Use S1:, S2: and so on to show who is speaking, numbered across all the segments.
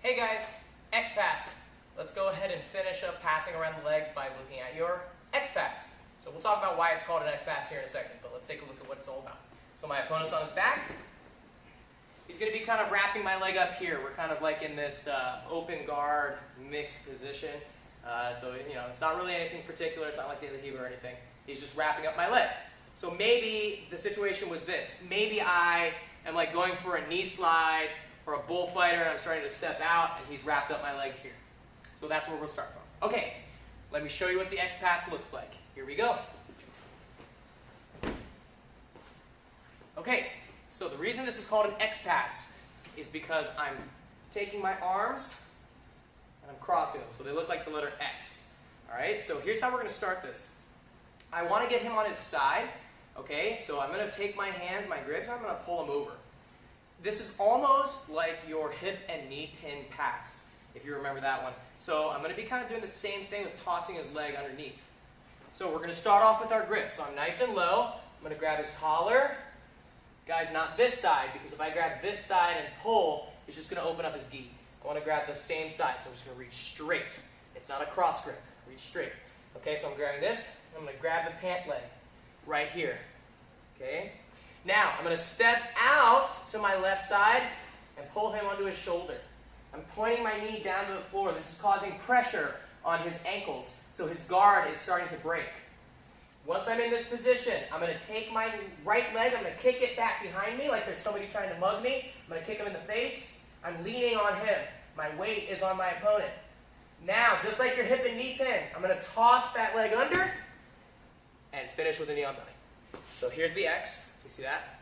S1: Hey guys, X-Pass. Let's go ahead and finish up passing around the legs by looking at your X-Pass. So we'll talk about why it's called an X-Pass here in a second, but let's take a look at what it's all about. So my opponent's on his back. He's going to be kind of wrapping my leg up here. We're kind of like in this open guard mixed position. So it's not really anything particular. It's not like De La Riva or anything. He's just wrapping up my leg. So maybe the situation was this. Maybe I am like going for a knee slide or a bullfighter and I'm starting to step out and he's wrapped up my leg here. So that's where we'll start from. Okay, let me show you what the X-Pass looks like. Here we go. Okay, so the reason this is called an X-Pass is because I'm taking my arms and I'm crossing them so they look like the letter X. Alright, so here's how we're going to start this. I want to get him on his side. Okay, so I'm going to take my hands, my grips, and I'm going to pull him over. This is almost like your hip and knee pin pass, if you remember that one. So I'm going to be kind of doing the same thing with tossing his leg underneath. So we're going to start off with our grip. So I'm nice and low. I'm going to grab his collar. Guys, not this side, because if I grab this side and pull, it's just going to open up his gi. I want to grab the same side, so I'm just going to reach straight. It's not a cross grip. Reach straight. Okay, so I'm grabbing this. I'm going to grab the pant leg right here. Okay? Now, I'm going to step out to my left side and pull him onto his shoulder. I'm pointing my knee down to the floor. This is causing pressure on his ankles, so his guard is starting to break. Once I'm in this position, I'm going to take my right leg, I'm going to kick it back behind me like there's somebody trying to mug me. I'm going to kick him in the face. I'm leaning on him. My weight is on my opponent. Now, just like your hip and knee pin, I'm going to toss that leg under and finish with a knee on belly. So here's the X. You see that?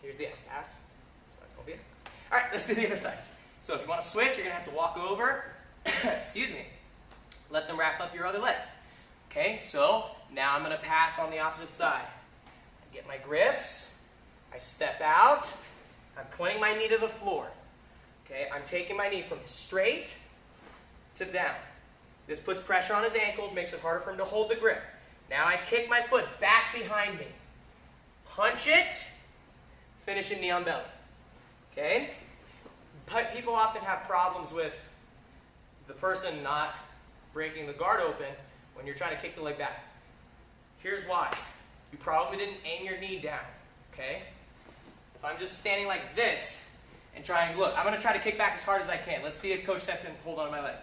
S1: Here's the X-Pass. That's why it's called the X-Pass. All right, let's do the other side. So if you want to switch, you're going to have to walk over. Excuse me. Let them wrap up your other leg. Okay, so now I'm going to pass on the opposite side. I get my grips. I step out. I'm pointing my knee to the floor. Okay, I'm taking my knee from straight to down. This puts pressure on his ankles, makes it harder for him to hold the grip. Now I kick my foot back behind me. Punch it, finish in knee on belly. Okay? But people often have problems with the person not breaking the guard open when you're trying to kick the leg back. Here's why. You probably didn't aim your knee down. Okay? If I'm just standing like this and trying, look, I'm going to try to kick back as hard as I can. Let's see if Coach Seth can hold on to my leg.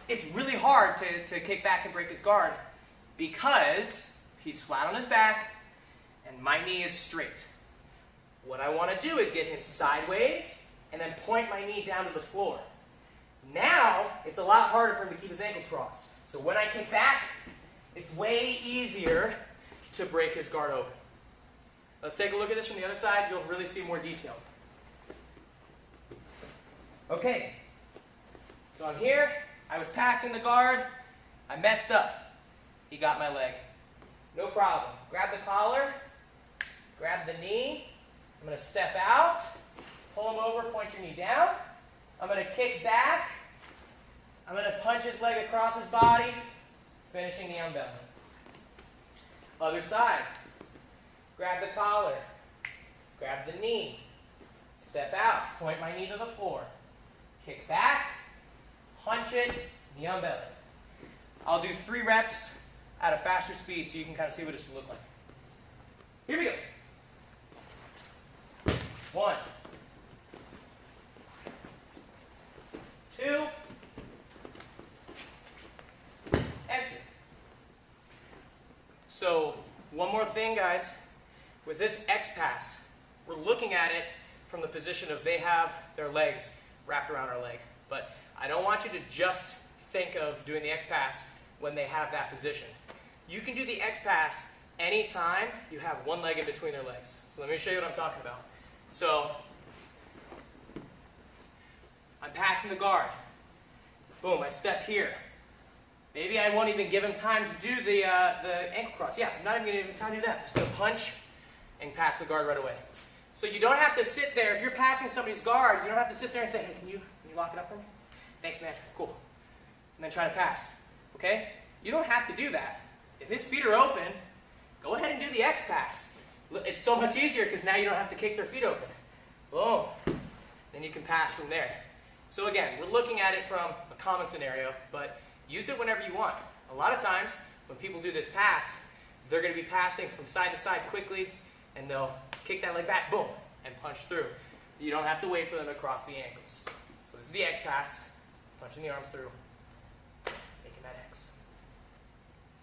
S1: It's really hard to kick back and break his guard because he's flat on his back and my knee is straight. What I want to do is get him sideways and then point my knee down to the floor. Now, it's a lot harder for him to keep his ankles crossed. So when I kick back, it's way easier to break his guard open. Let's take a look at this from the other side. You'll really see more detail. Okay, so I'm here. I was passing the guard. I messed up. He got my leg. No problem. Grab the collar. Grab the knee. I'm going to step out. Pull him over. Point your knee down. I'm going to kick back. I'm going to punch his leg across his body. Finishing the belly. Other side. Grab the collar. Grab the knee. Step out. Point my knee to the floor. Kick back. Punch it, knee on belly. I'll do 3 reps at a faster speed so you can kind of see what it should look like. Here we go. 1, 2, empty. So, one more thing, guys. With this X-Pass, we're looking at it from the position of they have their legs wrapped around our leg. But I don't want you to just think of doing the X-Pass when they have that position. You can do the X-Pass anytime you have one leg in between their legs. So let me show you what I'm talking about. So I'm passing the guard. Boom, I step here. Maybe I won't even give him time to do the ankle cross. Yeah, I'm not even going to give him time to do that. I'm just going to punch and pass the guard right away. So you don't have to sit there. If you're passing somebody's guard, you don't have to sit there and say, hey, can you lock it up for me? Thanks, man. Cool. And then try to pass. Okay? You don't have to do that. If his feet are open, go ahead and do the X-Pass. It's so much easier because now you don't have to kick their feet open. Boom. Then you can pass from there. So again, we're looking at it from a common scenario, but use it whenever you want. A lot of times, when people do this pass, they're going to be passing from side to side quickly, and they'll kick that leg back, boom, and punch through. You don't have to wait for them to cross the ankles. So this is the X pass, punching the arms through, making that X.